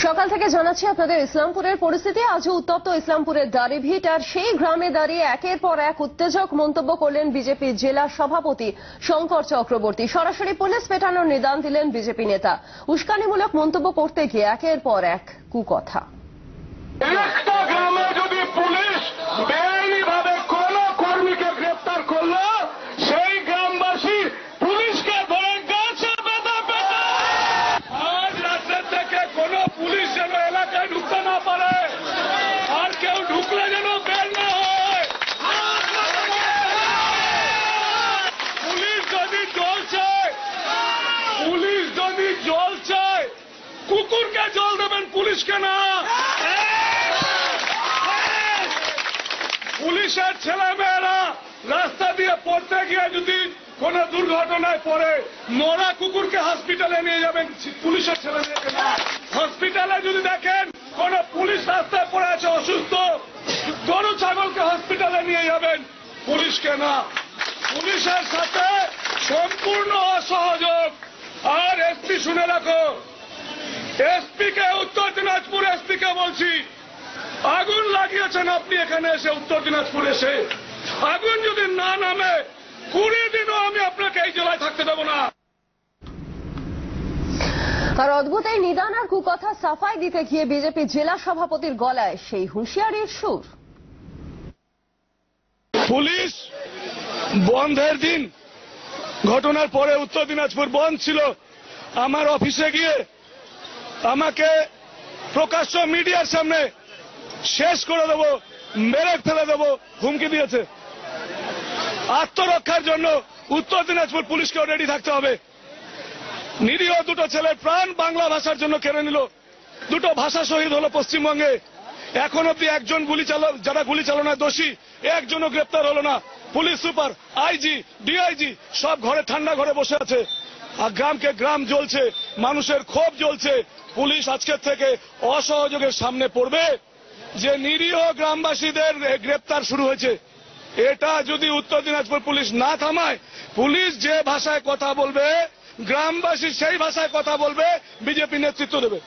সকাল থেকে জানাচ্ছি আপনাদের ইসলামপুরের পরিস্থিতি। আজও উত্তপ্ত ইসলামপুরের দাড়িভিট, আর সেই গ্রামে দাঁড়িয়ে একের পর এক উত্তেজক মন্তব্য করলেন বিজেপি জেলা সভাপতি শঙ্কর চক্রবর্তী। সরাসরি পুলিশ পেটানোর নিদান দিলেন বিজেপি নেতা। উস্কানিমূলক মন্তব্য করতে গিয়ে একের পর এক কুকথা। একটা গ্রামে যদি পুলিশ বেআইনিভাবে কোন কর্মীকে গ্রেপ্তার করলো, সেই গ্রামবাসী পুলিশকে ধরে গাছে বেঁধে পেটা। আজ রাজ্যের থেকে কোন পুলিশ যেন এলাকায় ঢুকতে না পারে, আর কেউ ঢুকলে যেন বের না হয়। পুলিশ যদি জল চায়, কুকুরকে জল দেবেন, পুলিশকে না। পুলিশের ছেলেমেয়েরা রাস্তা দিয়ে পড়তে গিয়ে যদি কোন দুর্ঘটনায় পড়ে, মরা কুকুরকে হসপিটালে নিয়ে যাবেন, পুলিশের ছেলেমেয়েকে না। হসপিটালে যদি দেখেন কোন পুলিশ রাস্তায় পড়ে আছে অসুস্থ, গরু ছাগলকে হসপিটালে নিয়ে যাবেন, পুলিশকে না। পুলিশের সাথে সম্পূর্ণ অসহযোগ। আর এসপি শুনে রাখো, এসপি কে, উত্তর দিনাজপুর এসপি কে বলছি, আগুন লাগিয়েছেন আপনি এখানে এসে, উত্তর দিনাজপুর এসে। আগুন যদি না নামে 20 দিনও আমি আপনাকে এই জেলায় থাকতে দেব না। আর অদ্ভুত এই নিদান আর কুকথা সাফাই দিতে গিয়ে বিজেপি জেলা সভাপতির গলায় সেই হুঁশিয়ারির সুর। পুলিশ বন্ধের দিন, ঘটনার পরে উত্তর দিনাজপুর বন্ধ ছিল, আমার অফিসে গিয়ে আমাকে প্রকাশ্য মিডিয়ার সামনে শেষ করে দেবো, মেরে ফেলে দেবো হুমকি দিয়েছে। আত্মরক্ষার জন্য উত্তর দিনাজপুর পুলিশকেও রেডি থাকতে হবে। নিরীহ দুটো ছেলের প্রাণ বাংলা ভাষার জন্য কেড়ে নিল, দুটো ভাষা শহীদ হলো পশ্চিমবঙ্গে। এখন অব্দি একজন যারা গুলি চালনায় দোষী, একজনও গ্রেপ্তার হলো না। পুলিশ সুপার, আইজি, ডিআইজি সব ঘরে ঠান্ডা ঘরে বসে আছে। আর গ্রামকে গ্রাম জ্বলছে, মানুষের ক্ষোভ জ্বলছে। পুলিশ আজকের থেকে অসহযোগের সামনে পড়বে যে নিরীহ গ্রামবাসীদের গ্রেপ্তার শুরু হয়েছে। এটা যদি উত্তর দিনাজপুর পুলিশ না থামায়, পুলিশ যে ভাষায় কথা বলবে, গ্রামবাসী সেই ভাষায় কথা বলবে, বিজেপি নেতৃত্ব দেবে।